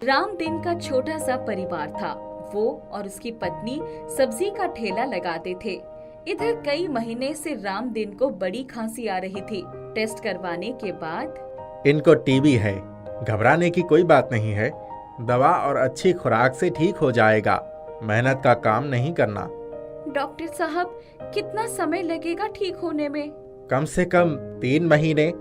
रामदिन का छोटा सा परिवार था। वो और उसकी पत्नी सब्जी का ठेला लगाते थे। इधर कई महीने से रामदिन को बड़ी खांसी आ रही थी। टेस्ट करवाने के बाद इनको टीबी है, घबराने की कोई बात नहीं है। दवा और अच्छी खुराक से ठीक हो जाएगा। मेहनत का काम नहीं करना। डॉक्टर साहब, कितना समय लगेगा ठीक होने में? कम से कम 3 महीने।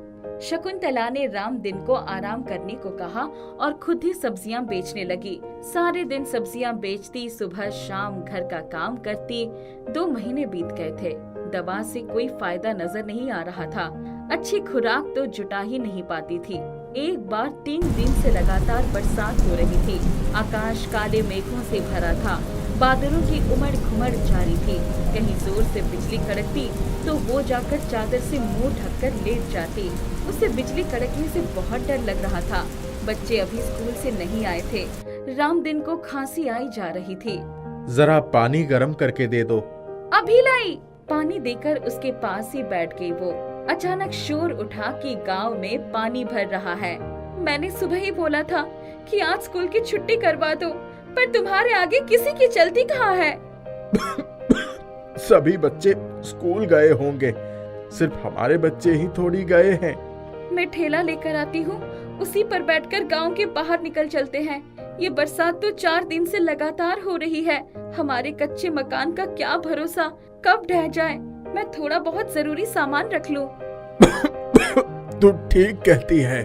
शकुंतला ने रामदिन को आराम करने को कहा और खुद ही सब्जियां बेचने लगी। सारे दिन सब्जियां बेचती, सुबह शाम घर का काम करती। 2 महीने बीत गए थे। दवा से कोई फायदा नजर नहीं आ रहा था। अच्छी खुराक तो जुटा ही नहीं पाती थी। एक बार 3 दिन से लगातार बरसात हो रही थी। आकाश काले मेघों से भरा था। बादलों की उमड़ घुमड़ जारी थी। कहीं जोर से बिजली कड़कती तो वो जाकर चादर से मुंह ढककर लेट जाती। उसे बिजली कड़कने से बहुत डर लग रहा था। बच्चे अभी स्कूल से नहीं आए थे। रामदिन को खांसी आई जा रही थी। जरा पानी गर्म करके दे दो। अभी लाई। पानी देकर उसके पास ही बैठ गई वो। अचानक शोर उठा कि गांव में पानी भर रहा है। मैंने सुबह ही बोला था कि आज स्कूल की छुट्टी करवा दो, पर तुम्हारे आगे किसी की चलती कहाँ है? सभी बच्चे स्कूल गए होंगे, सिर्फ हमारे बच्चे ही थोड़ी गए हैं। मैं ठेला लेकर आती हूँ, उसी पर बैठकर गांव के बाहर निकल चलते हैं। ये बरसात तो 4 दिन से लगातार हो रही है। हमारे कच्चे मकान का क्या भरोसा, कब ढह जाए। मैं थोड़ा बहुत जरूरी सामान रख लूं। तू ठीक कहती है।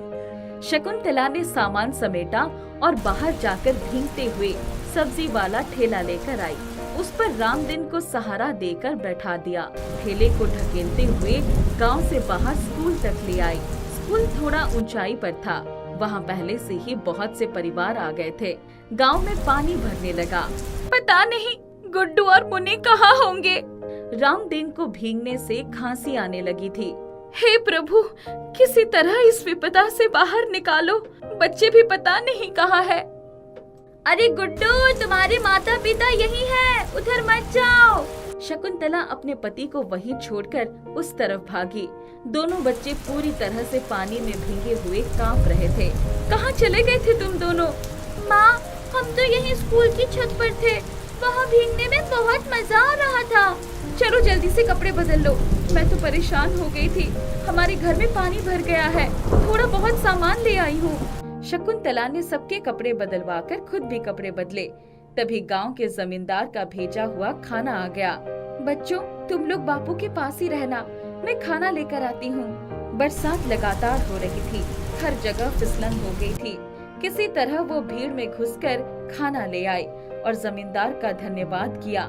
शकुंतला ने सामान समेटा और बाहर जाकर भीगते हुए सब्जी वाला ठेला लेकर आई। उस पर रामदिन को सहारा देकर बैठा दिया। ठेले को ढकेलते हुए गांव से बाहर स्कूल तक ले आई। स्कूल थोड़ा ऊंचाई पर था। वहाँ पहले से ही बहुत से परिवार आ गए थे। गांव में पानी भरने लगा। पता नहीं गुड्डू और मुन्नी कहाँ होंगे। रामदिन को भीगने से खांसी आने लगी थी। हे प्रभु, किसी तरह इस विपदा से बाहर निकालो। बच्चे भी पता नहीं कहाँ है। अरे गुड्डू, तुम्हारे माता पिता यही है, उधर मत जाओ। शकुंतला अपने पति को वहीं छोड़कर उस तरफ भागी। दोनों बच्चे पूरी तरह से पानी में भीगे हुए कांप रहे थे। कहाँ चले गए थे तुम दोनों? माँ, हम तो यहीं स्कूल की छत पर थे। वहाँ भीगने में बहुत मजा आ रहा था। चलो जल्दी से कपड़े बदल लो। मैं तो परेशान हो गई थी। हमारे घर में पानी भर गया है। थोड़ा बहुत सामान ले आई हूँ। शकुंतला ने सबके कपड़े बदलवाकर खुद भी कपड़े बदले। तभी गांव के जमींदार का भेजा हुआ खाना आ गया। बच्चों, तुम लोग बापू के पास ही रहना, मैं खाना लेकर आती हूँ। बरसात लगातार हो रही थी। हर जगह फिसलन हो गई थी। किसी तरह वो भीड़ में घुसकर खाना ले आए और जमींदार का धन्यवाद किया।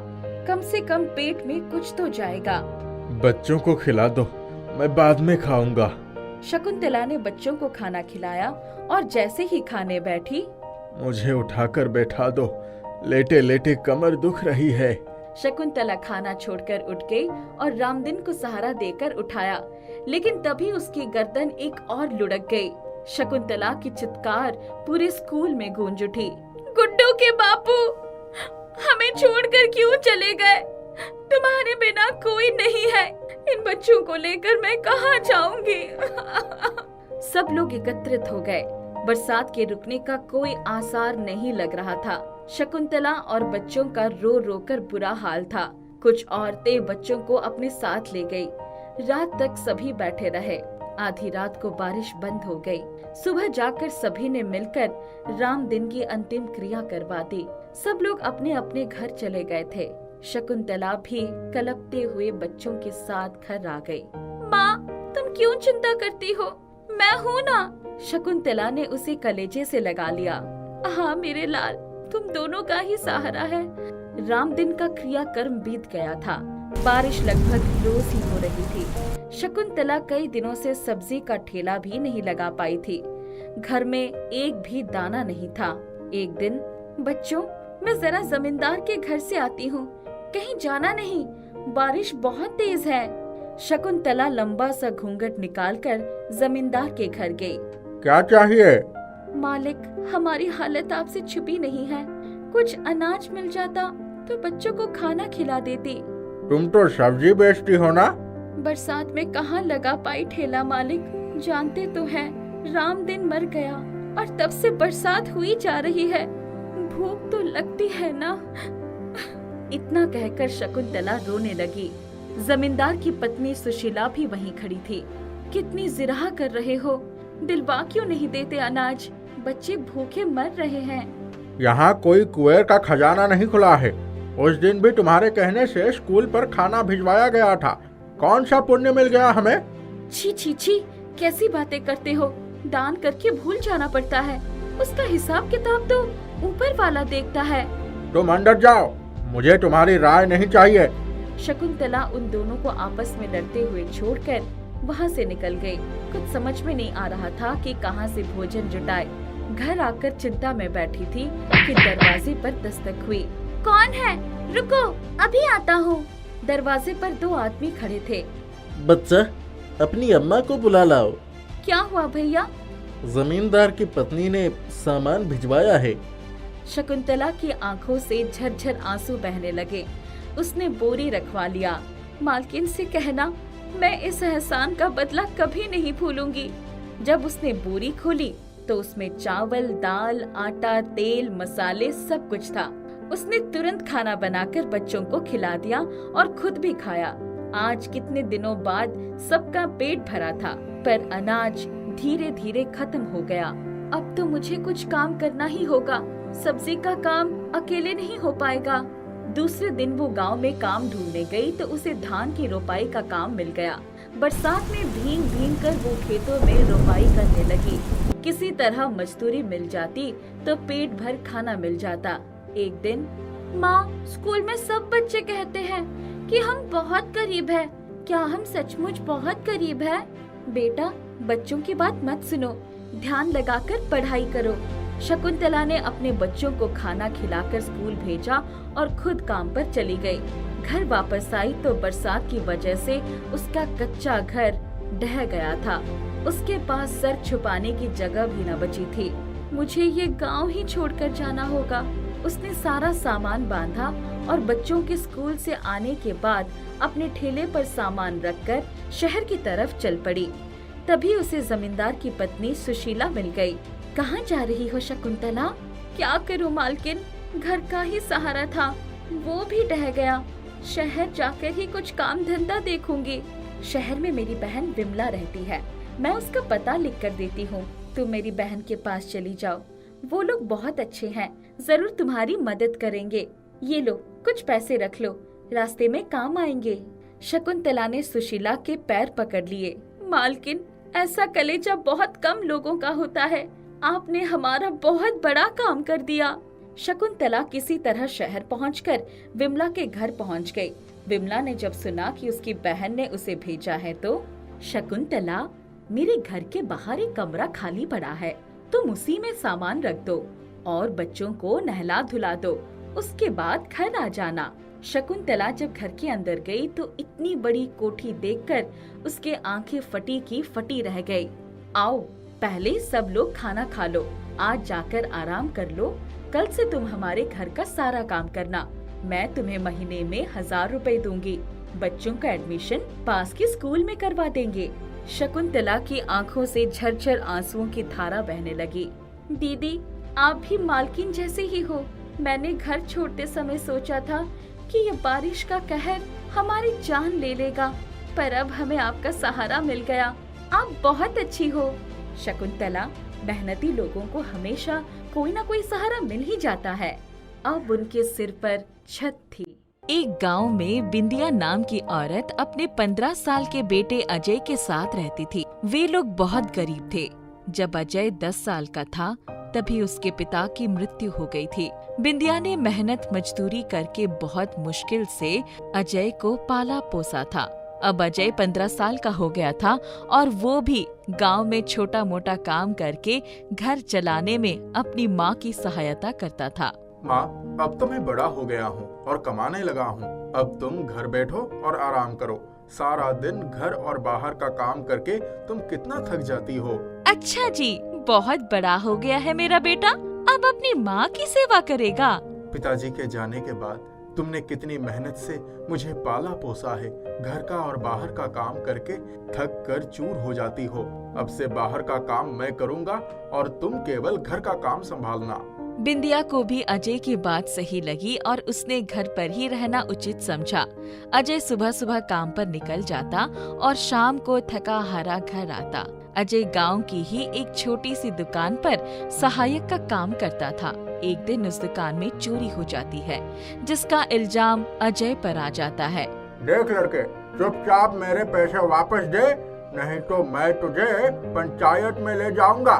कम से कम पेट में कुछ तो जाएगा। बच्चों को खिला दो, मैं बाद में खाऊंगा। शकुंतला ने बच्चों को खाना खिलाया और जैसे ही खाने बैठी, मुझे उठाकर बैठा दो, लेटे लेटे कमर दुख रही है। शकुंतला खाना छोड़कर उठ गई और रामदिन को सहारा देकर उठाया, लेकिन तभी उसकी गर्दन एक और लुढ़क गई। शकुंतला की चित्कार पूरे स्कूल में गूंज उठी। गुड्डू के बापू, हमें छोड़कर क्यों चले गए? तुम्हारे बिना कोई नहीं है। इन बच्चों को लेकर मैं कहाँ जाऊंगी? सब लोग एकत्रित हो गए। बरसात के रुकने का कोई आसार नहीं लग रहा था। शकुंतला और बच्चों का रो रो कर बुरा हाल था। कुछ औरतें बच्चों को अपने साथ ले गई। रात तक सभी बैठे रहे। आधी रात को बारिश बंद हो गई। सुबह जाकर सभी ने मिलकर रामदिन की अंतिम क्रिया करवा दी। सब लोग अपने अपने घर चले गए थे। शकुंतला भी कलपते हुए बच्चों के साथ घर आ गई। माँ, तुम क्यों चिंता करती हो? मैं हूँ ना। शकुंतला ने उसे कलेजे से लगा लिया। हाँ मेरे लाल, तुम दोनों का ही सहारा है। रामदिन का क्रियाकर्म बीत गया था। बारिश लगभग रोज ही हो रही थी। शकुंतला कई दिनों से सब्जी का ठेला भी नहीं लगा पाई थी। घर में एक भी दाना नहीं था। एक दिन, बच्चों, मैं जरा जमींदार के घर से आती हूँ, कहीं जाना नहीं, बारिश बहुत तेज है। शकुंतला लंबा सा घूंघट निकालकर जमींदार के घर गई। क्या चाहिए? मालिक, हमारी हालत आपसे छुपी नहीं है। कुछ अनाज मिल जाता तो बच्चों को खाना खिला देती। तुम तो सब्जी बेचती हो ना? बरसात में कहाँ लगा पाई ठेला मालिक। जानते तो हैं, रामदिन मर गया और तब से बरसात हुई जा रही है। भूख तो लगती है ना। इतना कहकर शकुंतला रोने लगी। जमींदार की पत्नी सुशीला भी वहीं खड़ी थी। कितनी जिराह कर रहे हो, दिलवा क्यों नहीं देते अनाज? बच्चे भूखे मर रहे हैं। यहाँ कोई कुएं का खजाना नहीं खुला है। उस दिन भी तुम्हारे कहने से स्कूल पर खाना भिजवाया गया था। कौन सा पुण्य मिल गया हमें? छी छी छी, कैसी बातें करते हो? दान करके भूल जाना पड़ता है। उसका हिसाब किताब तो ऊपर वाला देखता है। तुम अंदर जाओ, मुझे तुम्हारी राय नहीं चाहिए। शकुंतला उन दोनों को आपस में लड़ते हुए छोड़कर वहाँ से निकल गई। कुछ समझ में नहीं आ रहा था कि कहाँ से भोजन जुटाए। घर आकर चिंता में बैठी थी कि दरवाजे पर दस्तक हुई। कौन है? रुको, अभी आता हूँ। दरवाजे पर दो आदमी खड़े थे। बच्चा, अपनी अम्मा को बुला लाओ। क्या हुआ भैया? जमींदार की पत्नी ने सामान भिजवाया है। शकुंतला की आंखों से झरझर आंसू बहने लगे। उसने बोरी रखवा लिया। मालकिन से कहना, मैं इस एहसान का बदला कभी नहीं भूलूंगी। जब उसने बोरी खोली तो उसमें चावल, दाल, आटा, तेल, मसाले सब कुछ था। उसने तुरंत खाना बनाकर बच्चों को खिला दिया और खुद भी खाया। आज कितने दिनों बाद सबका पेट भरा था, पर अनाज धीरे धीरे खत्म हो गया। अब तो मुझे कुछ काम करना ही होगा। सब्जी का काम अकेले नहीं हो पाएगा। दूसरे दिन वो गांव में काम ढूंढने गई तो उसे धान की रोपाई का काम मिल गया। बरसात में भीग भीग कर वो खेतों में रोपाई करने लगी। किसी तरह मजदूरी मिल जाती तो पेट भर खाना मिल जाता। एक दिन, माँ, स्कूल में सब बच्चे कहते हैं कि हम बहुत गरीब हैं। क्या हम सचमुच बहुत गरीब हैं? बेटा, बच्चों की बात मत सुनो, ध्यान लगाकर पढ़ाई करो। शकुंतला ने अपने बच्चों को खाना खिलाकर स्कूल भेजा और खुद काम पर चली गई। घर वापस आई तो बरसात की वजह से उसका कच्चा घर ढह गया था। उसके पास सर छुपाने की जगह भी न बची थी। मुझे ये गांव ही छोड़कर जाना होगा। उसने सारा सामान बांधा और बच्चों के स्कूल से आने के बाद अपने ठेले पर सामान रखकर शहर की तरफ चल पड़ी। तभी उसे जमींदार की पत्नी सुशीला मिल गई। कहाँ जा रही हो शकुंतला? क्या करूँ मालकिन, घर का ही सहारा था, वो भी ढह गया। शहर जाकर ही कुछ काम धंधा देखूंगी। शहर में मेरी बहन विमला रहती है, मैं उसका पता लिख कर देती हूँ। तुम मेरी बहन के पास चली जाओ, वो लोग बहुत अच्छे हैं, जरूर तुम्हारी मदद करेंगे। ये लो, कुछ पैसे रख लो, रास्ते में काम आएंगे। शकुंतला ने सुशीला के पैर पकड़ लिए। मालकिन, ऐसा कलेजा बहुत कम लोगों का होता है। आपने हमारा बहुत बड़ा काम कर दिया। शकुंतला किसी तरह शहर पहुंचकर विमला के घर पहुंच गई। विमला ने जब सुना कि उसकी बहन ने उसे भेजा है तो, शकुंतला, मेरे घर के बाहर एक कमरा खाली पड़ा है, तुम उसी में सामान रख दो और बच्चों को नहला धुला दो, उसके बाद घर आ जाना। शकुंतला जब घर के अंदर गई तो इतनी बड़ी कोठी देखकर उसके आंखें फटी की फटी रह गई। आओ, पहले सब लोग खाना खा लो, आज जाकर आराम कर लो, कल से तुम हमारे घर का सारा काम करना। मैं तुम्हें महीने में 1000 रुपए दूंगी। बच्चों का एडमिशन पास के स्कूल में करवा देंगे। शकुंतला की आंखों से झरझर आंसुओं की धारा बहने लगी। दीदी, आप भी मालकिन जैसे ही हो। मैंने घर छोड़ते समय सोचा था कि ये बारिश का कहर हमारी जान ले लेगा, पर अब हमें आपका सहारा मिल गया। आप बहुत अच्छी हो। शकुंतला, मेहनती लोगों को हमेशा कोई ना कोई सहारा मिल ही जाता है। अब उनके सिर पर छत थी। एक गांव में बिंदिया नाम की औरत अपने 15 साल के बेटे अजय के साथ रहती थी। वे लोग बहुत गरीब थे। जब अजय 10 साल का था तभी उसके पिता की मृत्यु हो गई थी। बिंदिया ने मेहनत मजदूरी करके बहुत मुश्किल से अजय को पाला पोसा था। अब अजय 15 साल का हो गया था और वो भी गांव में छोटा मोटा काम करके घर चलाने में अपनी माँ की सहायता करता था। माँ, अब तो मैं बड़ा हो गया हूँ और कमाने लगा हूँ। अब तुम घर बैठो और आराम करो। सारा दिन घर और बाहर का काम करके तुम कितना थक जाती हो। अच्छा जी, बहुत बड़ा हो गया है मेरा बेटा, अब अपनी माँ की सेवा करेगा। पिताजी के जाने के बाद तुमने कितनी मेहनत से मुझे पाला पोसा है। घर का और बाहर का काम करके थक कर चूर हो जाती हो। अब से बाहर का काम मैं करूँगा और तुम केवल घर का काम संभालना। बिंदिया को भी अजय की बात सही लगी और उसने घर पर ही रहना उचित समझा। अजय सुबह सुबह काम पर निकल जाता और शाम को थका हारा घर आता। अजय गांव की ही एक छोटी सी दुकान पर सहायक का काम करता था। एक दिन उस दुकान में चोरी हो जाती है, जिसका इल्जाम अजय पर आ जाता है। देख लड़के, चुपचाप मेरे पैसे वापस दे, नहीं तो मैं तुझे पंचायत में ले जाऊंगा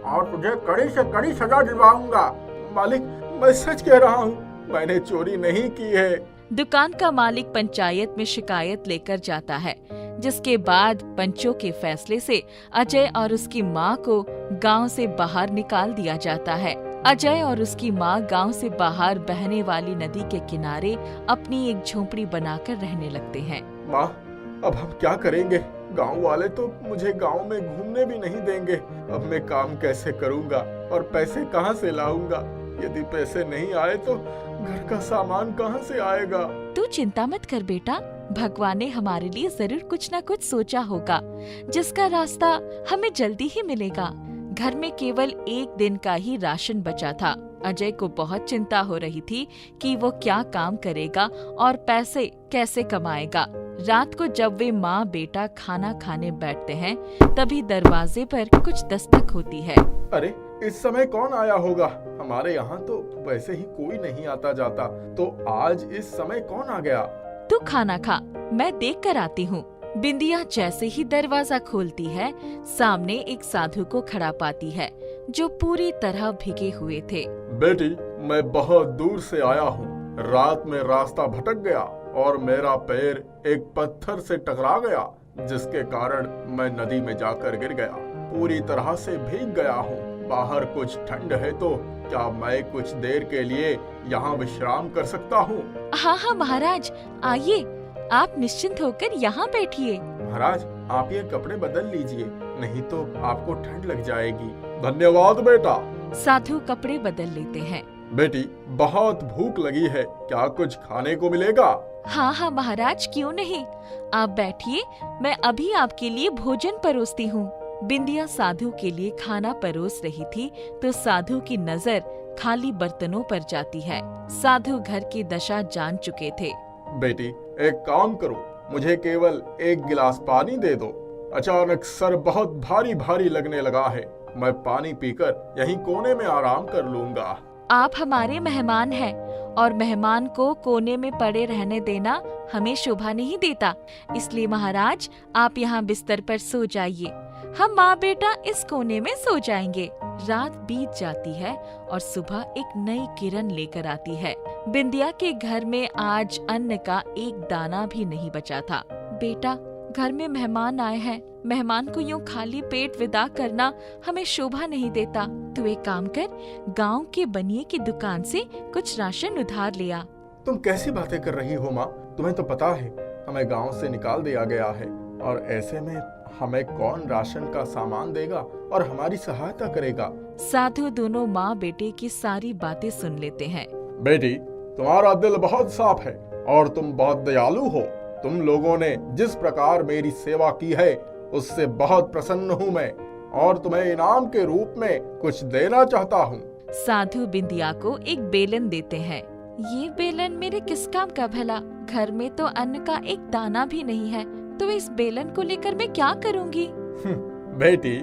और तुझे कड़ी से कड़ी सजा दिलवाऊंगा। मालिक, मैं सच कह रहा हूँ, मैंने चोरी नहीं की है। दुकान का मालिक पंचायत में शिकायत लेकर जाता है, जिसके बाद पंचों के फैसले से अजय और उसकी माँ को गांव से बाहर निकाल दिया जाता है। अजय और उसकी माँ गांव से बाहर बहने वाली नदी के किनारे अपनी एक झोपड़ी बनाकर रहने लगते हैं। माँ, अब हम क्या करेंगे? गांव वाले तो मुझे गांव में घूमने भी नहीं देंगे। अब मैं काम कैसे करूँगा और पैसे कहाँ से लाऊंगा? यदि पैसे नहीं आए तो घर का सामान कहाँ से आएगा? तू चिंता मत कर बेटा, भगवान ने हमारे लिए जरूर कुछ न कुछ सोचा होगा, जिसका रास्ता हमें जल्दी ही मिलेगा। घर में केवल एक दिन का ही राशन बचा था। अजय को बहुत चिंता हो रही थी कि वो क्या काम करेगा और पैसे कैसे कमाएगा। रात को जब वे माँ बेटा खाना खाने बैठते हैं, तभी दरवाजे पर कुछ दस्तक होती है। अरे, इस समय कौन आया होगा? हमारे यहाँ तो वैसे ही कोई नहीं आता जाता, तो आज इस समय कौन आ गया? तू खाना खा, मैं देख कर आती हूँ। बिंदिया जैसे ही दरवाजा खोलती है, सामने एक साधु को खड़ा पाती है, जो पूरी तरह भीगे हुए थे। बेटी, मैं बहुत दूर से आया हूँ। रात में रास्ता भटक गया और मेरा पैर एक पत्थर से टकरा गया, जिसके कारण मैं नदी में जाकर गिर गया। पूरी तरह से भीग गया हूँ। बाहर कुछ ठंड है, तो क्या मैं कुछ देर के लिए यहाँ विश्राम कर सकता हूँ? हाँ हाँ महाराज, आइए, आप निश्चिंत होकर यहाँ बैठिए। महाराज, आप ये कपड़े बदल लीजिए, नहीं तो आपको ठंड लग जाएगी। धन्यवाद बेटा। साधु कपड़े बदल लेते हैं। बेटी, बहुत भूख लगी है, क्या कुछ खाने को मिलेगा? हाँ हाँ महाराज, क्यों नहीं, आप बैठिए, मैं अभी आपके लिए भोजन परोसती हूँ। बिंदिया साधु के लिए खाना परोस रही थी तो साधु की नजर खाली बर्तनों पर जाती है। साधु घर की दशा जान चुके थे। बेटी, एक काम करो, मुझे केवल एक गिलास पानी दे दो। अचानक सर बहुत भारी भारी लगने लगा है। मैं पानी पीकर यहीं कोने में आराम कर लूंगा। आप हमारे मेहमान हैं और मेहमान को कोने में पड़े रहने देना हमें शोभा नहीं देता। इसलिए महाराज, आप यहाँ बिस्तर पर सो जाइए, हम माँ बेटा इस कोने में सो जाएंगे। रात बीत जाती है और सुबह एक नई किरण लेकर आती है। बिंदिया के घर में आज अन्न का एक दाना भी नहीं बचा था। बेटा, घर में मेहमान आए हैं, मेहमान को यूं खाली पेट विदा करना हमें शोभा नहीं देता। तू एक काम कर, गांव के बनिए की दुकान से कुछ राशन उधार ले आ। तुम कैसी बातें कर रही हो माँ? तुम्हें तो पता है हमें गांव से निकाल दिया गया है, और ऐसे में हमें कौन राशन का सामान देगा और हमारी सहायता करेगा? साधु दोनों माँ बेटे की सारी बातें सुन लेते हैं। बेटी, तुम्हारा दिल बहुत साफ है और तुम बहुत दयालु हो। तुम लोगों ने जिस प्रकार मेरी सेवा की है, उससे बहुत प्रसन्न हूँ मैं, और तुम्हें इनाम के रूप में कुछ देना चाहता हूँ। साधु बिंदिया को एक बेलन देते हैं। ये बेलन मेरे किस काम का भला? घर में तो अन्न का एक दाना भी नहीं है, तो इस बेलन को लेकर मैं क्या करूँगी? बेटी,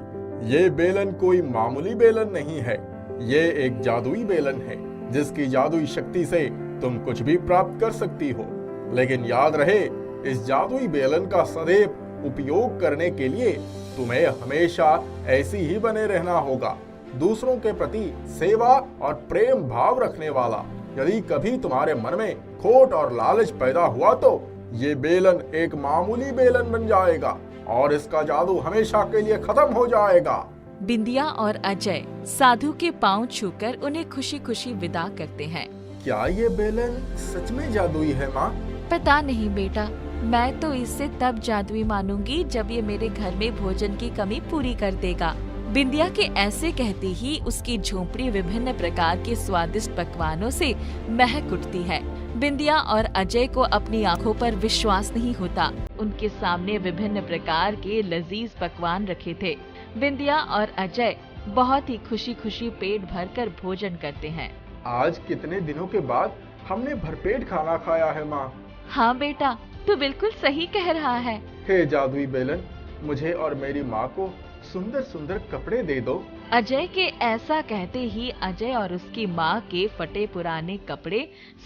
ये बेलन कोई मामूली बेलन नहीं है। ये एक जादुई बेलन है, जिसकी जादुई शक्ति से तुम कुछ भी प्राप्त कर सकती हो। लेकिन याद रहे, इस जादुई बेलन का सदैव उपयोग करने के लिए तुम्हें हमेशा ऐसी ही बने रहना होगा, दूसरों के प्रति सेवा और प्रेम भाव रखने वाला। यदि कभी तुम्हारे मन में खोट और लालच पैदा हुआ, तो ये बेलन एक मामूली बेलन बन जाएगा और इसका जादू हमेशा के लिए खत्म हो जाएगा। बिंदिया और अजय साधु के पांव छूकर उन्हें खुशी खुशी विदा करते हैं। क्या ये बेलन सच में जादुई है माँ? पता नहीं बेटा, मैं तो इसे तब जादुई मानूंगी जब ये मेरे घर में भोजन की कमी पूरी कर देगा। बिंदिया के ऐसे कहते ही उसकी झोपड़ी विभिन्न प्रकार के स्वादिष्ट पकवानों से महक उठती है। बिंदिया और अजय को अपनी आंखों पर विश्वास नहीं होता। उनके सामने विभिन्न प्रकार के लजीज पकवान रखे थे। बिंदिया और अजय बहुत ही खुशी खुशी पेट भरकर भोजन करते हैं। आज कितने दिनों के बाद हमने भरपेट खाना खाया है माँ। हाँ बेटा, तू बिल्कुल सही कह रहा है। हे जादुई बेलन, मुझे और मेरी माँ को सुंदर सुंदर कपड़े दे दो। अजय के ऐसा कहते ही अजय और उसकी माँ के फटे पुराने कपड़े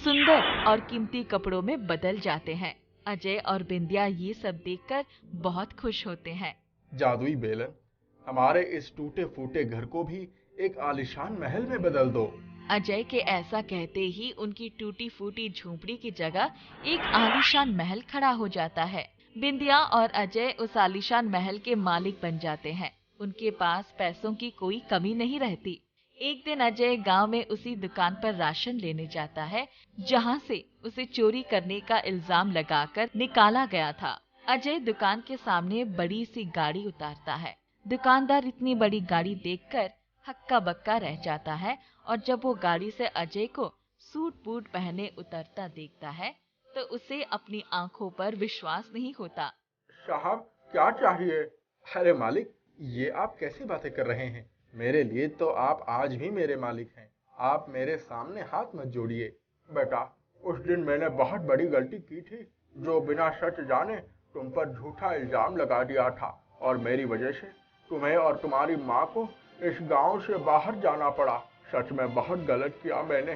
सुंदर और कीमती कपड़ों में बदल जाते हैं। अजय और बिंदिया ये सब देखकर बहुत खुश होते हैं। जादुई बेलन, हमारे इस टूटे फूटे घर को भी एक आलीशान महल में बदल दो। अजय के ऐसा कहते ही उनकी टूटी फूटी झोपड़ी की जगह एक आलीशान महल खड़ा हो जाता है। बिंदिया और अजय उस आलीशान महल के मालिक बन जाते हैं। उनके पास पैसों की कोई कमी नहीं रहती। एक दिन अजय गांव में उसी दुकान पर राशन लेने जाता है जहां से उसे चोरी करने का इल्जाम लगाकर निकाला गया था। अजय दुकान के सामने बड़ी सी गाड़ी उतारता है। दुकानदार इतनी बड़ी गाड़ी देखकर हक्का बक्का रह जाता है और जब वो गाड़ी से अजय को सूट बूट पहने उतरता देखता है तो उसे अपनी आंखों पर विश्वास नहीं होता। साहब, क्या चाहिए? अरे मालिक, ये आप कैसी बातें कर रहे हैं? मेरे लिए तो आप आज भी मेरे मालिक हैं। आप मेरे सामने हाथ मत जोड़िए। बेटा, उस दिन मैंने बहुत बड़ी गलती की थी, जो बिना सच जाने तुम पर झूठा इल्जाम लगा दिया था और मेरी वजह से तुम्हें और तुम्हारी माँ को इस गांव से बाहर जाना पड़ा। सच में बहुत गलत किया मैंने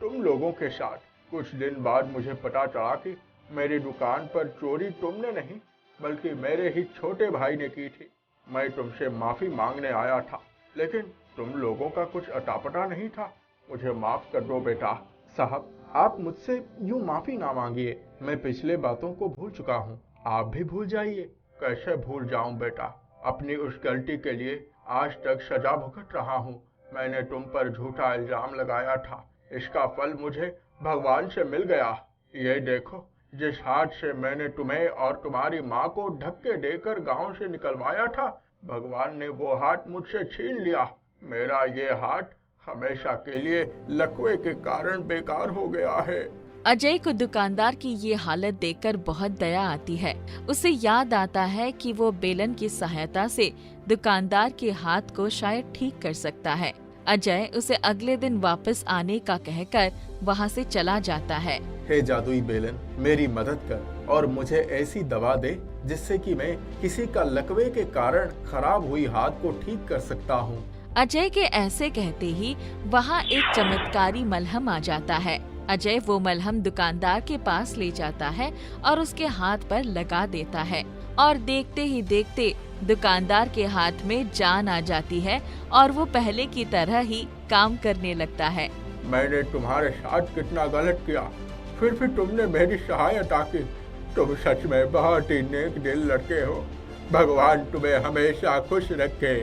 तुम लोगों के साथ। कुछ दिन बाद मुझे पता चला कि मेरी दुकान पर चोरी तुमने नहीं बल्कि मेरे ही छोटे भाई ने की थी। मैं तुमसे माफी मांगने आया था, लेकिन तुम लोगों का कुछ अतापता नहीं था। मुझे माफ कर दो बेटा। साहब, आप मुझसे यूं माफी ना मांगिए। मैं पिछले बातों को भूल चुका हूँ। आप भी भूल जाइए। कैसे भूल जाऊं बेटा? अपनी उस गलती के लिए आज तक सजा भुगत रहा हूँ। मैंने तुम पर झूठा इल्जाम लगाया था, इसका फल मुझे भगवान से मिल गया। ये देखो, जिस हाथ से मैंने तुम्हें और तुम्हारी माँ को धक्के देकर गांव से निकलवाया था, भगवान ने वो हाथ मुझसे छीन लिया। मेरा ये हाथ हमेशा के लिए लकवे के कारण बेकार हो गया है। अजय को दुकानदार की ये हालत देखकर बहुत दया आती है। उसे याद आता है कि वो बेलन की सहायता से दुकानदार के हाथ को शायद ठीक कर सकता है। अजय उसे अगले दिन वापस आने का कहकर वहाँ से चला जाता है। हे जादुई बेलन, मेरी मदद कर और मुझे ऐसी दवा दे जिससे कि मैं किसी का लकवे के कारण खराब हुई हाथ को ठीक कर सकता हूँ। अजय के ऐसे कहते ही वहाँ एक चमत्कारी मलहम आ जाता है। अजय वो मलहम दुकानदार के पास ले जाता है और उसके हाथ पर लगा देता है और देखते ही देखते दुकानदार के हाथ में जान आ जाती है और वो पहले की तरह ही काम करने लगता है। मैंने तुम्हारे साथ कितना गलत किया, फिर भी तुमने मेरी सहायता की। तुम सच में बहुत ही नेक दिल लड़के हो। भगवान तुम्हें हमेशा खुश रखे।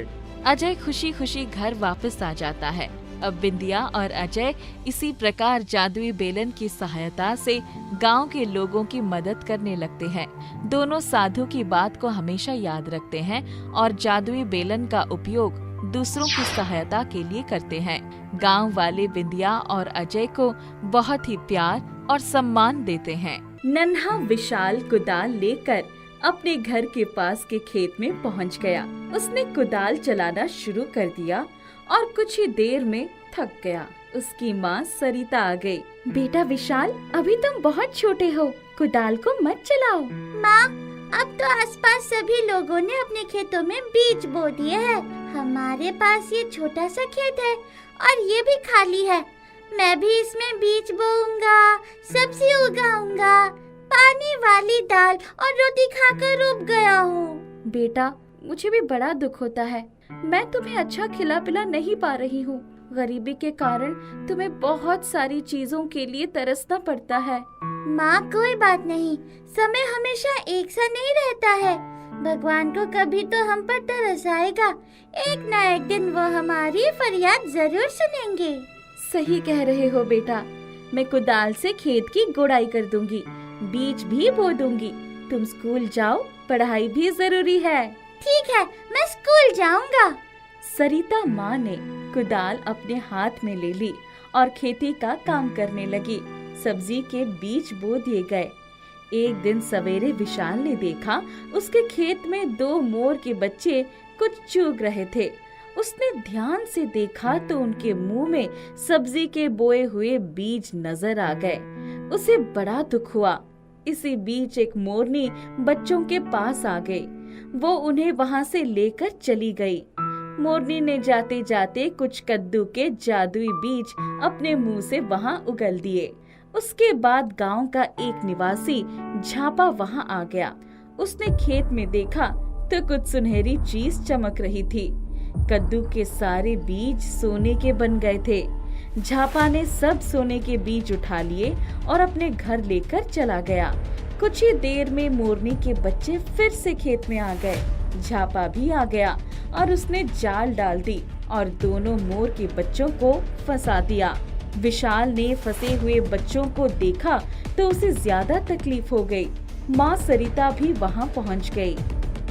अजय खुशी खुशी घर वापस आ जाता है। अब बिंदिया और अजय इसी प्रकार जादुई बेलन की सहायता से गांव के लोगों की मदद करने लगते हैं। दोनों साधु की बात को हमेशा याद रखते हैं और जादुई बेलन का उपयोग दूसरों की सहायता के लिए करते हैं। गांव वाले बिंदिया और अजय को बहुत ही प्यार और सम्मान देते हैं। नन्हा विशाल कुदाल लेकर अपने घर के पास के खेत में पहुंच गया। उसने कुदाल चलाना शुरू कर दिया और कुछ ही देर में थक गया। उसकी माँ सरिता आ गई। बेटा विशाल, अभी तुम बहुत छोटे हो, कुदाल को मत चलाओ। माँ, अब तो आसपास सभी लोगों ने अपने खेतों में बीज बो दिए हैं। हमारे पास ये छोटा सा खेत है और ये भी खाली है। मैं भी इसमें बीज बोऊंगा, सब्जी उगाऊंगा, पानी वाली दाल और रोटी खाकर उब गया हूँ। बेटा, मुझे भी बड़ा दुख होता है। मैं तुम्हें अच्छा खिला पिला नहीं पा रही हूँ। गरीबी के कारण तुम्हें बहुत सारी चीजों के लिए तरसना पड़ता है। माँ, कोई बात नहीं, समय हमेशा एक सा नहीं रहता है। भगवान को कभी तो हम पर तरस आएगा। एक न एक दिन वो हमारी फरियाद जरूर सुनेंगे। सही कह रहे हो बेटा। मैं कुदाल से खेत की गुड़ाई कर दूंगी, बीज भी बो दूंगी। तुम स्कूल जाओ, पढ़ाई भी जरूरी है। ठीक है, मैं स्कूल जाऊंगा। सरिता माँ ने कुदाल अपने हाथ में ले ली और खेती का काम करने लगी। सब्जी के बीज बो दिए गए। एक दिन सवेरे विशाल ने देखा उसके खेत में 2 मोर के बच्चे कुछ चुग रहे थे। उसने ध्यान से देखा तो उनके मुंह में सब्जी के बोए हुए बीज नजर आ गए। उसे बड़ा दुख हुआ। इसी बीच एक मोरनी बच्चों के पास आ गई। वो उन्हें वहां से लेकर चली गई। मोरनी ने जाते जाते कुछ कद्दू के जादुई बीज अपने मुंह से वहां उगल दिए। उसके बाद गांव का एक निवासी झापा वहां आ गया। उसने खेत में देखा तो कुछ सुनहरी चीज चमक रही थी। कद्दू के सारे बीज सोने के बन गए थे। झापा ने सब सोने के बीज उठा लिए और अपने घर लेकर चला गया। कुछ ही देर में मोरनी के बच्चे फिर से खेत में आ गए। झापा भी आ गया और उसने जाल डाल दी और दोनों मोर के बच्चों को फंसा दिया। विशाल ने फंसे हुए बच्चों को देखा तो उसे ज्यादा तकलीफ हो गई। माँ सरिता भी वहाँ पहुँच गई।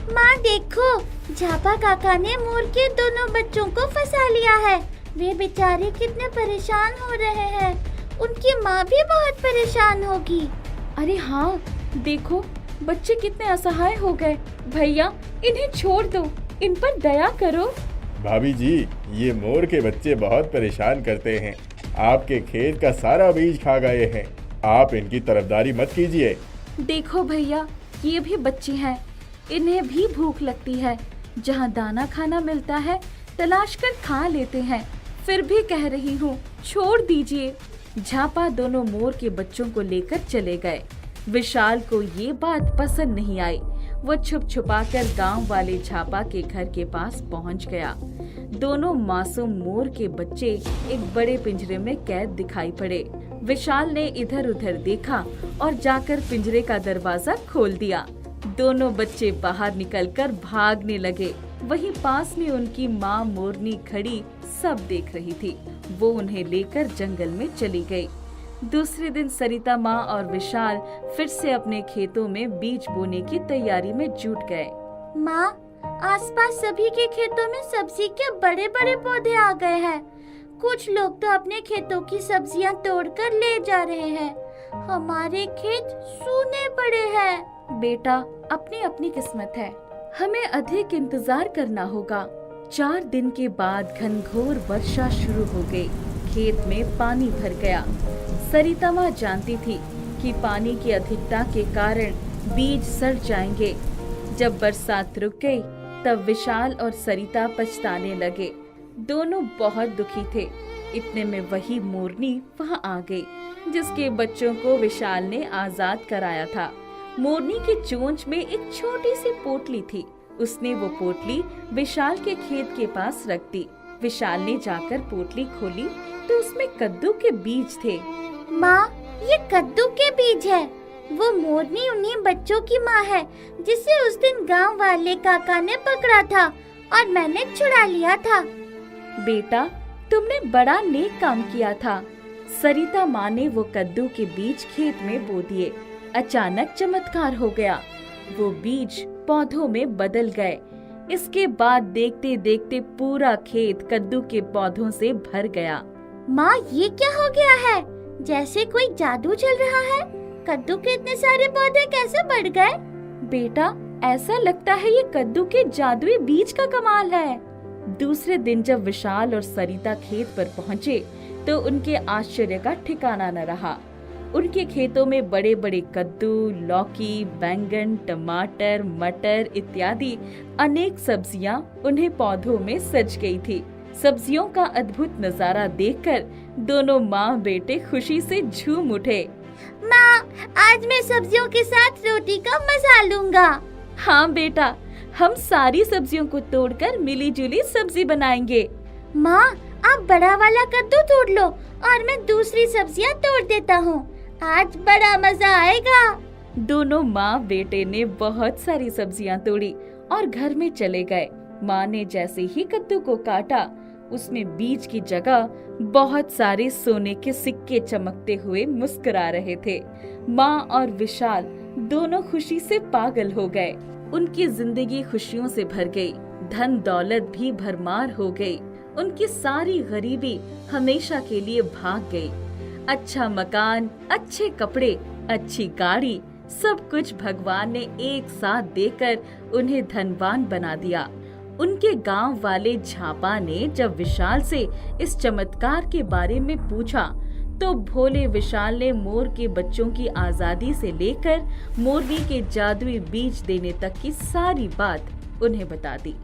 माँ देखो, झापा काका ने मोर के दोनों बच्चों को फंसा लिया है। वे बेचारे कितने परेशान हो रहे हैं। उनकी माँ भी बहुत परेशान होगी। अरे हाँ, देखो बच्चे कितने असहाय हो गए। भैया इन्हें छोड़ दो, इन पर दया करो। भाभी जी, ये मोर के बच्चे बहुत परेशान करते हैं। आपके खेत का सारा बीज खा गए हैं। आप इनकी तरफदारी मत कीजिए। देखो भैया, ये भी बच्चे हैं, इन्हें भी भूख लगती है। जहाँ दाना खाना मिलता है तलाश कर खा लेते हैं। फिर भी कह रही हूँ, छोड़ दीजिए। झापा दोनों मोर के बच्चों को लेकर चले गए। विशाल को ये बात पसंद नहीं आई। वो छुप छुपा कर गाँव वाले झापा के घर के पास पहुँच गया। दोनों मासूम मोर के बच्चे एक बड़े पिंजरे में कैद दिखाई पड़े। विशाल ने इधर उधर देखा और जाकर पिंजरे का दरवाजा खोल दिया। दोनों बच्चे बाहर निकलकर भागने लगे। वहीं पास में उनकी माँ मोरनी खड़ी सब देख रही थी। वो उन्हें लेकर जंगल में चली गई। दूसरे दिन सरिता माँ और विशाल फिर से अपने खेतों में बीज बोने की तैयारी में जुट गए। माँ, आसपास सभी के खेतों में सब्जी के बड़े बड़े पौधे आ गए हैं। कुछ लोग तो अपने खेतों की सब्जियाँ तोड़कर ले जा रहे हैं। हमारे खेत सूने पड़े हैं। बेटा, अपनी अपनी किस्मत है, हमें अधिक इंतजार करना होगा। 4 दिन के बाद घनघोर वर्षा शुरू हो गई। खेत में पानी भर गया। सरिता माँ जानती थी कि पानी की अधिकता के कारण बीज सड़ जाएंगे। जब बरसात रुक गई तब विशाल और सरिता पछताने लगे। दोनों बहुत दुखी थे। इतने में वही मोरनी वहाँ आ गई जिसके बच्चों को विशाल ने आजाद कराया था। मोरनी की चोंच में एक छोटी सी पोटली थी। उसने वो पोटली विशाल के खेत के पास रख दी। विशाल ने जाकर पोटली खोली तो उसमें कद्दू के बीज थे। माँ, ये कद्दू के बीज है। वो मोरनी उन्हीं बच्चों की माँ है जिसे उस दिन गांव वाले काका ने पकड़ा था और मैंने छुड़ा लिया था। बेटा, तुमने बड़ा नेक काम किया था। सरिता माँ ने वो कद्दू के बीज खेत में बो दिए। अचानक चमत्कार हो गया। वो बीज पौधों में बदल गए। इसके बाद देखते देखते पूरा खेत कद्दू के पौधों से भर गया। माँ, ये क्या हो गया है? जैसे कोई जादू चल रहा है। कद्दू के इतने सारे पौधे कैसे बढ़ गए? बेटा, ऐसा लगता है ये कद्दू के जादुई बीज का कमाल है। दूसरे दिन जब विशाल और सरिता खेत पर पहुँचे तो उनके आश्चर्य का ठिकाना न रहा। उनके खेतों में बड़े बड़े कद्दू, लौकी, बैंगन, टमाटर, मटर इत्यादि अनेक सब्जियां उन्हें पौधों में सज गई थी। सब्जियों का अद्भुत नजारा देखकर दोनों माँ बेटे खुशी से झूम उठे। माँ, आज मैं सब्जियों के साथ रोटी का मजा लूंगा। हाँ बेटा, हम सारी सब्जियों को तोड़कर मिली जुली सब्जी बनाएंगे। माँ, आप बड़ा वाला कद्दू तोड़ लो और मैं दूसरी सब्जियाँ तोड़ देता हूँ। आज बड़ा मजा आएगा। दोनों माँ बेटे ने बहुत सारी सब्जियाँ तोड़ी और घर में चले गए। माँ ने जैसे ही कद्दू को काटा, उसमें बीज की जगह बहुत सारे सोने के सिक्के चमकते हुए मुस्कुरा रहे थे। माँ और विशाल दोनों खुशी से पागल हो गए। उनकी जिंदगी खुशियों से भर गई। धन दौलत भी भरमार हो गई। उनकी सारी गरीबी हमेशा के लिए भाग गई। अच्छा मकान, अच्छे कपड़े, अच्छी गाड़ी, सब कुछ भगवान ने एक साथ देकर उन्हें धनवान बना दिया। उनके गांव वाले झापा ने जब विशाल से इस चमत्कार के बारे में पूछा तो भोले विशाल ने मोर के बच्चों की आजादी से लेकर मोरनी के जादुई बीज देने तक की सारी बात उन्हें बता दी।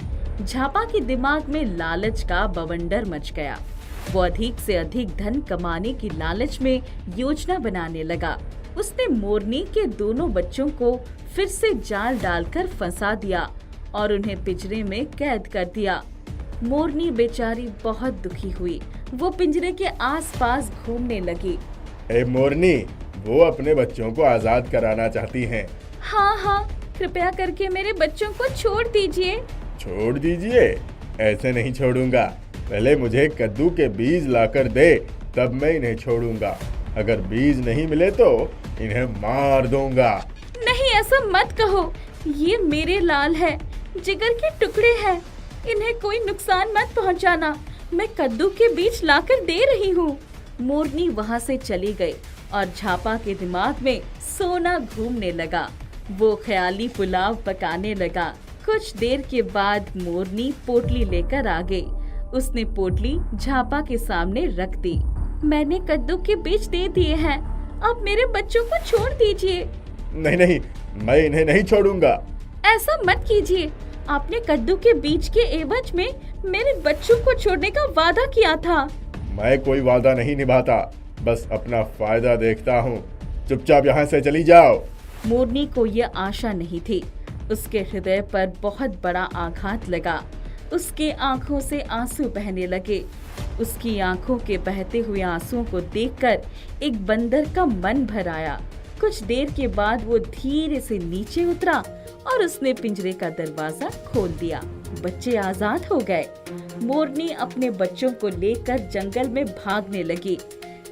झापा के दिमाग में लालच का बवंडर मच गया। वो अधिक से अधिक धन कमाने की लालच में योजना बनाने लगा। उसने मोरनी के दोनों बच्चों को फिर से जाल डालकर फंसा दिया और उन्हें पिंजरे में कैद कर दिया। मोरनी बेचारी बहुत दुखी हुई। वो पिंजरे के आसपास घूमने लगी। ए मोरनी, वो अपने बच्चों को आजाद कराना चाहती हैं। हाँ हाँ, कृपया करके मेरे बच्चों को छोड़ दीजिए। छोड़ दीजिए? ऐसे नहीं छोड़ूंगा। पहले मुझे कद्दू के बीज लाकर दे, तब मैं इन्हें छोड़ूंगा। अगर बीज नहीं मिले तो इन्हें मार दूंगा। नहीं, ऐसा मत कहो। ये मेरे लाल है, जिगर के टुकड़े हैं। इन्हें कोई नुकसान मत पहुंचाना। मैं कद्दू के बीज लाकर दे रही हूँ। मोरनी वहाँ से चली गई और झापा के दिमाग में सोना घूमने लगा। वो ख्याली पुलाव पकाने लगा। कुछ देर के बाद मोरनी पोटली लेकर आ गई। उसने पोटली झापा के सामने रख दी। मैंने कद्दू के बीज दे दिए हैं, अब मेरे बच्चों को छोड़ दीजिए। नहीं नहीं, मैं इन्हें नहीं छोड़ूंगा। ऐसा मत कीजिए। आपने कद्दू के बीज के एवज में मेरे बच्चों को छोड़ने का वादा किया था। मैं कोई वादा नहीं निभाता, बस अपना फायदा देखता हूँ। चुपचाप यहाँ से चली जाओ। मोरनी को यह आशा नहीं थी। उसके हृदय पर बहुत बड़ा आघात लगा। उसके आंखों से आंसू बहने लगे। उसकी आंखों के बहते हुए आंसुओं को देखकर एक बंदर का मन भर आया। कुछ देर के बाद वो धीरे से नीचे उतरा और उसने पिंजरे का दरवाजा खोल दिया। बच्चे आजाद हो गए। मोरनी अपने बच्चों को लेकर जंगल में भागने लगी।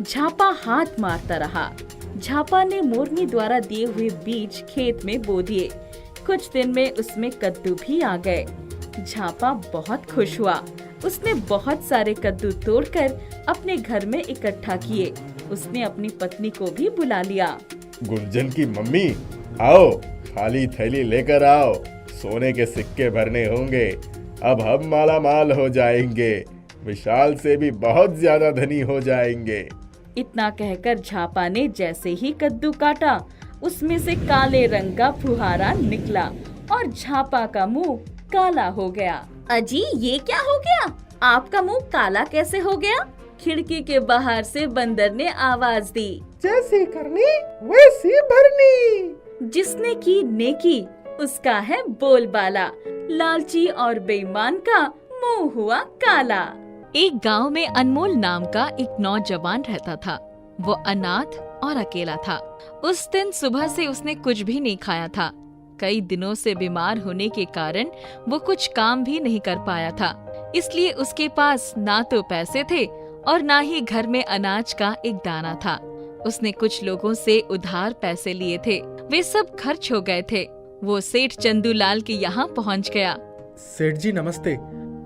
झापा हाथ मारता रहा। झापा ने मोरनी द्वारा दिए हुए बीज खेत में बो दिए। कुछ दिन में उसमें कद्दू भी आ गए। झापा बहुत खुश हुआ। उसने बहुत सारे कद्दू तोड़कर अपने घर में इकट्ठा किए। उसने अपनी पत्नी को भी बुला लिया। गुंजन की मम्मी, आओ, खाली थैली लेकर आओ। सोने के सिक्के भरने होंगे। अब हम माला माल हो जाएंगे। विशाल से भी बहुत ज्यादा धनी हो जाएंगे। इतना कहकर झापा ने जैसे ही कद्दू काटा, उसमें से काले रंग का फुहारा निकला और झापा का मुंह काला हो गया। अजी, ये क्या हो गया? आपका मुंह काला कैसे हो गया? खिड़की के बाहर से बंदर ने आवाज दी। जैसी करनी वैसी भरनी। जिसने की नेकी उसका है बोलबाला। लालची और बेईमान का मुंह हुआ काला। एक गांव में अनमोल नाम का एक नौजवान रहता था। वो अनाथ और अकेला था। उस दिन सुबह से उसने कुछ भी नहीं खाया था। कई दिनों से बीमार होने के कारण वो कुछ काम भी नहीं कर पाया था। इसलिए उसके पास ना तो पैसे थे और ना ही घर में अनाज का एक दाना था। उसने कुछ लोगों से उधार पैसे लिए थे। वे सब खर्च हो गए थे। वो सेठ चंदूलाल के यहाँ पहुँच गया। सेठ जी नमस्ते,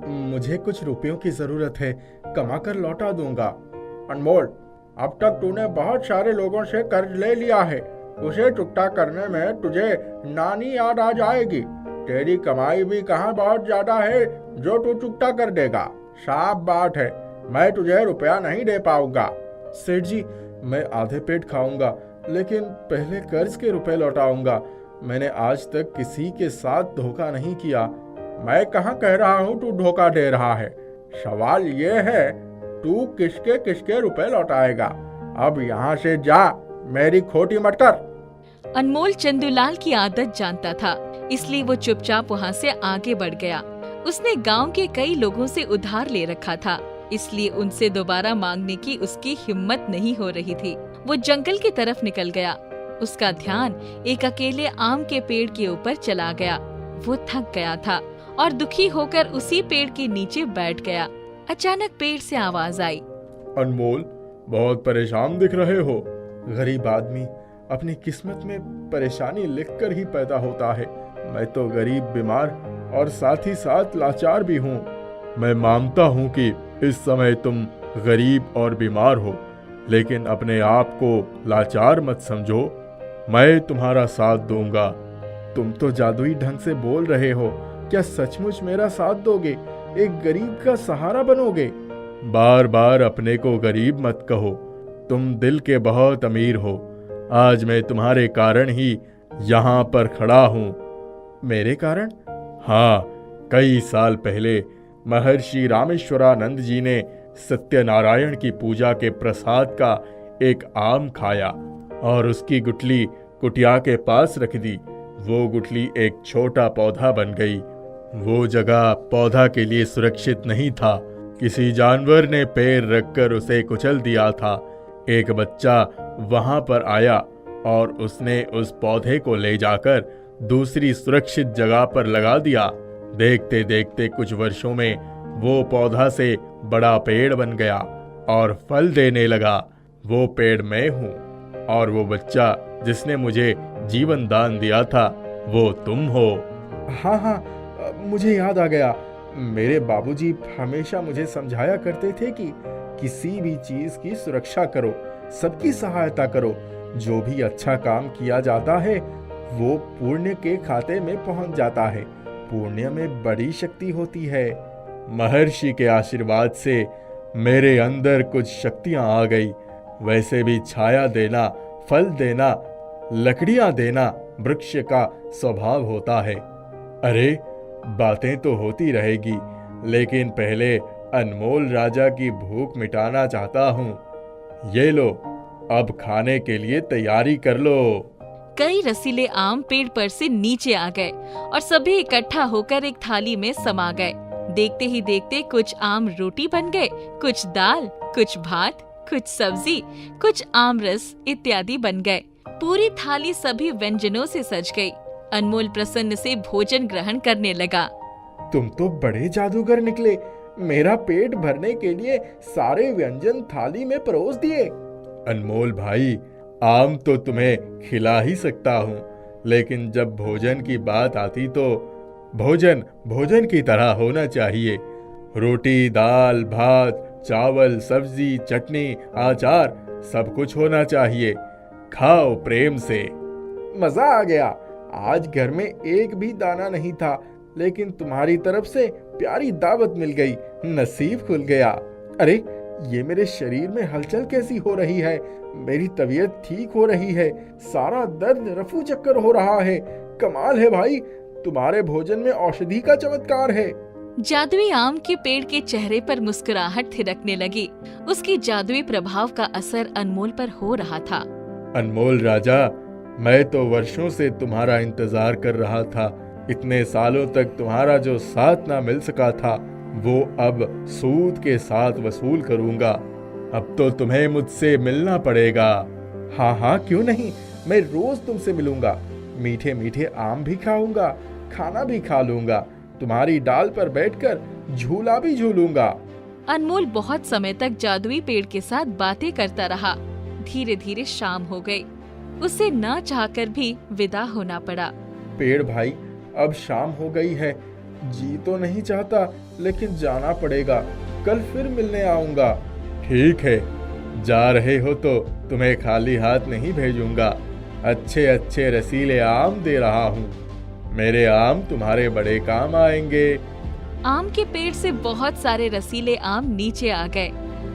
मुझे कुछ रुपयों की जरूरत है, कमा कर लौटा दूंगा। अनमोल, अब तक तूने बहुत सारे लोगों से कर्ज ले लिया है। उसे चुकता करने में तुझे नानी याद आ जाएगी। तेरी कमाई भी कहाँ बहुत ज्यादा है जो तू चुकता कर देगा। साफ बात है, मैं तुझे रुपया नहीं दे पाऊंगा। सेठ जी, मैं आधे पेट खाऊंगा, लेकिन पहले कर्ज के रुपए लौटाऊंगा। मैंने आज तक किसी के साथ धोखा नहीं किया। मैं कहाँ कह रहा हूँ तू धोखा दे रहा है। सवाल ये है, तू किसके किसके रुपए लौटाएगा। अब यहाँ से जा, मेरी खोटी मत कर। अनमोल चंदूलाल की आदत जानता था, इसलिए वो चुपचाप वहाँ से आगे बढ़ गया। उसने गांव के कई लोगों से उधार ले रखा था, इसलिए उनसे दोबारा मांगने की उसकी हिम्मत नहीं हो रही थी। वो जंगल की तरफ निकल गया। उसका ध्यान एक अकेले आम के पेड़ के ऊपर चला गया। वो थक गया था और दुखी होकर उसी पेड़ के नीचे बैठ गया। अचानक पेड़ से आवाज आई। अनमोल, बहुत परेशान दिख रहे हो। गरीब आदमी अपनी किस्मत में परेशानी लिखकर ही पैदा होता है। मैं तो गरीब, बीमार और साथ ही साथ लाचार भी हूँ। मैं मानता हूँ कि इस समय तुम गरीब और बीमार हो, लेकिन अपने आप को लाचार मत समझो। मैं तुम्हारा साथ दूंगा। तुम तो जादुई ढंग से बोल रहे हो, क्या सचमुच मेरा साथ दोगे? एक गरीब का सहारा बनोगे? बार बार अपने को गरीब मत कहो, तुम दिल के बहुत अमीर हो। आज मैं तुम्हारे कारण ही यहाँ पर खड़ा हूँ। मेरे कारण? हाँ, कई साल पहले महर्षि रामेश्वरानंद जी ने सत्यनारायण की पूजा के प्रसाद का एक आम खाया और उसकी गुठली कुटिया के पास रख दी। वो गुठली एक छोटा पौधा बन गई। वो जगह पौधा के लिए सुरक्षित नहीं था। किसी जानवर ने पैर रखकर उसे कुचल दिया था। एक बच्चा वहां पर आया और उसने उस पौधे को ले जाकर दूसरी सुरक्षित जगह पर लगा दिया। देखते देखते कुछ वर्षों में वो पौधा से बड़ा पेड़ बन गया और फल देने लगा। वो पेड़ मैं हूँ और वो बच्चा जिसने मुझे जीवन दान दिया था वो तुम हो। हाँ हाँ, मुझे याद आ गया। मेरे बाबूजी हमेशा मुझे समझाया करते थे कि किसी भी चीज की सुरक्षा करो, सबकी सहायता करो। जो भी अच्छा काम किया जाता है वो पुण्य के खाते में पहुंच जाता है। पुण्य में बड़ी शक्ति होती है। महर्षि के आशीर्वाद से मेरे अंदर कुछ शक्तियां आ गई। वैसे भी छाया देना, फल देना, लकड़ियां देना वृक्ष का स्वभाव होता है। अरे, बातें तो होती रहेगी, लेकिन पहले अनमोल राजा की भूख मिटाना चाहता हूँ। ये लो, अब खाने के लिए तैयारी कर लो। कई रसीले आम पेड़ पर से नीचे आ गए और सभी इकट्ठा होकर एक थाली में समा गए। देखते ही देखते कुछ आम रोटी बन गए, कुछ दाल, कुछ भात, कुछ सब्जी, कुछ आम रस इत्यादि बन गए। पूरी थाली सभी व्यंजनों से सज गई। अनमोल प्रसन्न से भोजन ग्रहण करने लगा। तुम तो बड़े जादूगर निकले। मेरा पेट भरने के लिए सारे व्यंजन थाली में परोस दिए। अनमोल भाई, आम तो तुम्हें खिला ही सकता हूँ, लेकिन जब भोजन की बात आती तो भोजन भोजन की तरह होना चाहिए। रोटी, दाल, भात, चावल, सब्जी, चटनी, अचार सब कुछ होना चाहिए। खाओ प्रेम से। मजा आ गया। आज घर में एक भी दाना नहीं था, लेकिन तुम्हारी तरफ से प्यारी दावत मिल गई। नसीब खुल गया। अरे, ये मेरे शरीर में हलचल कैसी हो रही है? मेरी तबीयत ठीक हो रही है। सारा दर्द रफू चक्कर हो रहा है। कमाल है भाई, तुम्हारे भोजन में औषधि का चमत्कार है। जादुई आम के पेड़ के चेहरे पर मुस्कुराहट थिरकने लगी। उसकी जादुई प्रभाव का असर अनमोल पर हो रहा था। अनमोल राजा, मैं तो वर्षों से तुम्हारा इंतजार कर रहा था। इतने सालों तक तुम्हारा जो साथ ना मिल सका था वो अब सूद के साथ वसूल करूंगा। अब तो तुम्हें मुझसे मिलना पड़ेगा। हाँ हाँ, क्यों नहीं, मैं रोज तुमसे मिलूंगा। मीठे मीठे आम भी खाऊंगा, खाना भी खा लूंगा, तुम्हारी डाल पर बैठकर झूला भी झूलूंगा। अनमोल बहुत समय तक जादुई पेड़ के साथ बातें करता रहा। धीरे धीरे शाम हो गई। उसे न चाहकर भी विदा होना पड़ा। पेड़ भाई, अब शाम हो गई है। जी तो नहीं चाहता, लेकिन जाना पड़ेगा। कल फिर मिलने आऊंगा। ठीक है, जा रहे हो तो तुम्हें खाली हाथ नहीं भेजूंगा। अच्छे अच्छे रसीले आम दे रहा हूँ। मेरे आम तुम्हारे बड़े काम आएंगे। आम के पेड़ से बहुत सारे रसीले आम नीचे आ गए।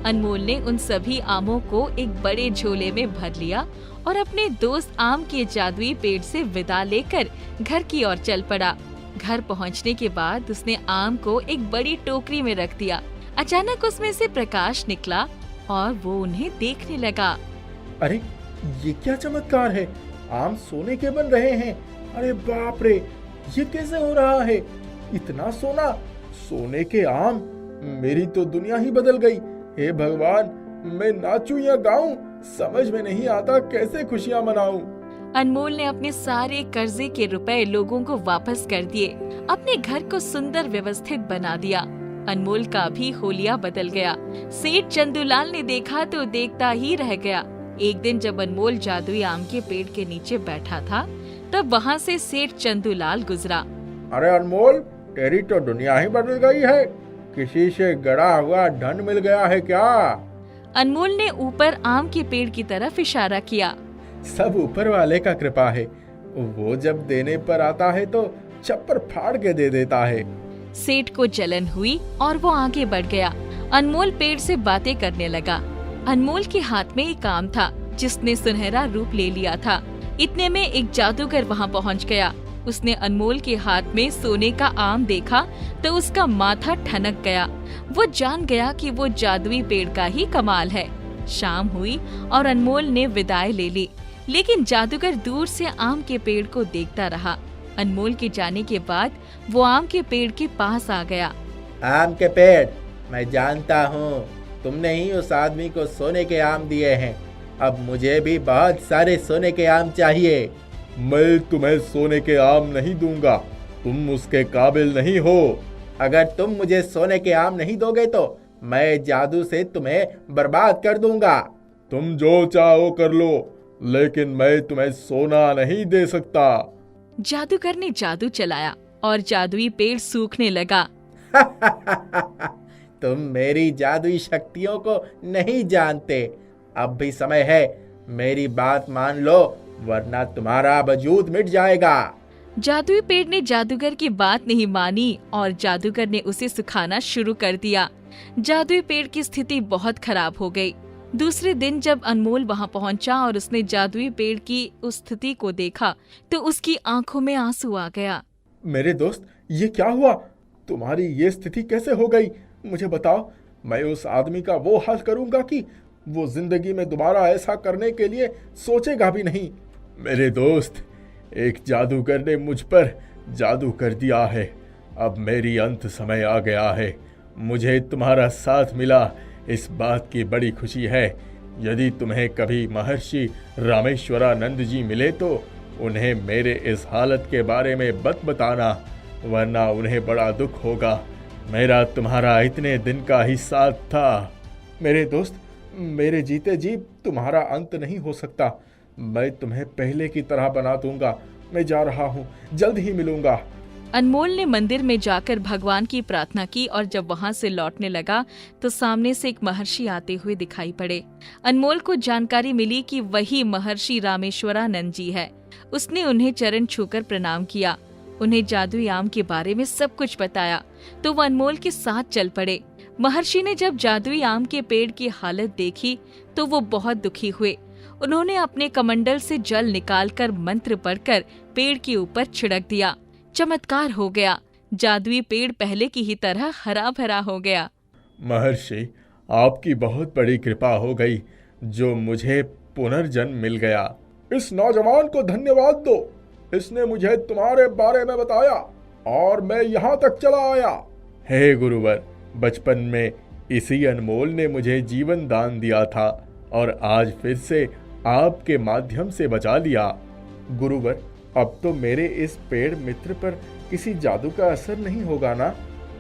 अनमोल ने उन सभी आमों को एक बड़े झोले में भर लिया और अपने दोस्त आम के जादुई पेड़ से विदा लेकर घर की ओर चल पड़ा। घर पहुंचने के बाद उसने आम को एक बड़ी टोकरी में रख दिया। अचानक उसमें से प्रकाश निकला और वो उन्हें देखने लगा। अरे, ये क्या चमत्कार है? आम सोने के बन रहे हैं। अरे बाप रे, ये कैसे हो रहा है? इतना सोना, सोने के आम। मेरी तो दुनिया ही बदल गई। हे भगवान, मैं नाचूं या गाऊं, समझ में नहीं आता कैसे खुशियां मनाऊं। अनमोल ने अपने सारे कर्जे के रुपए लोगों को वापस कर दिए। अपने घर को सुंदर व्यवस्थित बना दिया। अनमोल का भी होलिया बदल गया। सेठ चंदूलाल ने देखा तो देखता ही रह गया। एक दिन जब अनमोल जादुई आम के पेड़ के नीचे बैठा था, तब वहाँ से सेठ चंदूलाल गुजरा। अरे अनमोल, तेरी तो दुनिया ही बदल गई है। किसी से गड़ा हुआ धन मिल गया है क्या? अनमोल ने ऊपर आम के पेड़ की तरफ इशारा किया। सब ऊपर वाले का कृपा है, वो जब देने पर आता है तो छप्पर फाड़ के दे देता है। सेठ को जलन हुई और वो आगे बढ़ गया। अनमोल पेड़ से बातें करने लगा। अनमोल के हाथ में एक आम था जिसने सुनहरा रूप ले लिया था। इतने में एक जादूगर वहाँ पहुँच गया। उसने अनमोल के हाथ में सोने का आम देखा तो उसका माथा ठनक गया। वो जान गया कि वो जादुई पेड़ का ही कमाल है। शाम हुई और अनमोल ने विदाई ले ली, लेकिन जादूगर दूर से आम के पेड़ को देखता रहा। अनमोल के जाने के बाद वो आम के पेड़ के पास आ गया। आम के पेड़, मैं जानता हूँ तुमने ही उस आदमी को सोने के आम दिए हैं। अब मुझे भी बहुत सारे सोने के आम चाहिए। मैं तुम्हें सोने के आम नहीं दूंगा, तुम उसके काबिल नहीं हो। अगर तुम मुझे सोने के आम नहीं दोगे तो मैं जादू से तुम्हें बर्बाद कर दूंगा। तुम जो चाहो कर लो, लेकिन मैं तुम्हें सोना नहीं दे सकता। जादूगर ने जादू चलाया और जादुई पेड़ सूखने लगा। तुम मेरी जादुई शक्तियों को नहीं जानते। अब भी समय है, मेरी बात मान लो वरना तुम्हारा वजूद मिट जाएगा। जादुई पेड़ ने जादूगर की बात नहीं मानी और जादूगर ने उसे सुखाना शुरू कर दिया। जादुई पेड़ की स्थिति बहुत खराब हो गई। दूसरे दिन जब अनमोल वहां पहुंचा और उसने जादुई पेड़ की उस स्थिति को देखा तो उसकी आंखों में आंसू आ गया। मेरे दोस्त, ये क्या हुआ? तुम्हारी ये स्थिति कैसे हो गई? मुझे बताओ। मैं उस आदमी का वो हाल करूंगा कि वो जिंदगी में दोबारा ऐसा करने के लिए सोचेगा भी नहीं। मेरे दोस्त, एक जादूगर ने मुझ पर जादू कर दिया है। अब मेरी अंत समय आ गया है। मुझे तुम्हारा साथ मिला, इस बात की बड़ी खुशी है। यदि तुम्हें कभी महर्षि रामेश्वरानंद जी मिले तो उन्हें मेरे इस हालत के बारे में बताना, वरना उन्हें बड़ा दुख होगा। मेरा तुम्हारा इतने दिन का ही साथ था। मेरे दोस्त, मेरे जीते जी तुम्हारा अंत नहीं हो सकता। मैं तुम्हें पहले की तरह बना दूंगा। मैं जा रहा हूँ, जल्द ही मिलूंगा। अनमोल ने मंदिर में जाकर भगवान की प्रार्थना की और जब वहां से लौटने लगा तो सामने से एक महर्षि आते हुए दिखाई पड़े। अनमोल को जानकारी मिली कि वही महर्षि रामेश्वरानंद जी है। उसने उन्हें चरण छूकर प्रणाम किया, उन्हें जादुई आम के बारे में सब कुछ बताया तो वो अनमोल के साथ चल पड़े। महर्षि ने जब जादुई आम के पेड़ की हालत देखी तो वो बहुत दुखी हुए। उन्होंने अपने कमंडल से जल निकालकर मंत्र पढ़कर पेड़ के ऊपर छिड़क दिया। चमत्कार हो गया। जादुई पेड़ पहले की ही तरह हरा भरा हो गया। महर्षि, आपकी बहुत बड़ी कृपा हो गई जो मुझे पुनर्जन्म मिल गया। इस नौजवान को धन्यवाद दो। इसने मुझे तुम्हारे बारे में बताया और मैं यहाँ तक चला आया। हे गुरुवर, बचपन में इसी अनमोल ने मुझे जीवन दान दिया था और आज फिर से आपके माध्यम से बचा लिया। गुरुवर, अब तो मेरे इस पेड़ मित्र पर किसी जादू का असर नहीं होगा ना?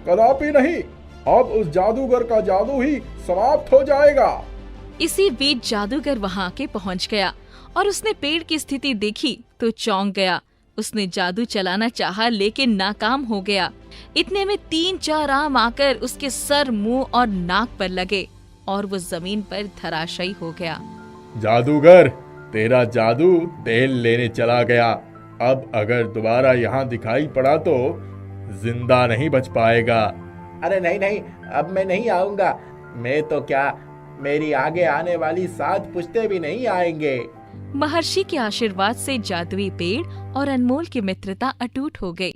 कदापि नहीं। अब उस जादूगर का जादू ही समाप्त हो जाएगा। इसी बीच जादूगर वहां के पहुंच गया और उसने पेड़ की स्थिति देखी तो चौंक गया। उसने जादू चलाना चाहा लेकिन नाकाम हो गया। इतने में 3-4 आम आकर उसके सर, मुंह और नाक पर लगे और वो जमीन पर धराशायी हो गया। जादूगर, तेरा जादू तेल लेने चला गया। अब अगर दोबारा यहाँ दिखाई पड़ा तो जिंदा नहीं बच पाएगा। अरे नहीं नहीं, अब मैं नहीं आऊंगा। मैं तो क्या, मेरी आगे आने वाली 7 पुश्ते भी नहीं आएंगे। महर्षि के आशीर्वाद से जादुई पेड़ और अनमोल की मित्रता अटूट हो गई।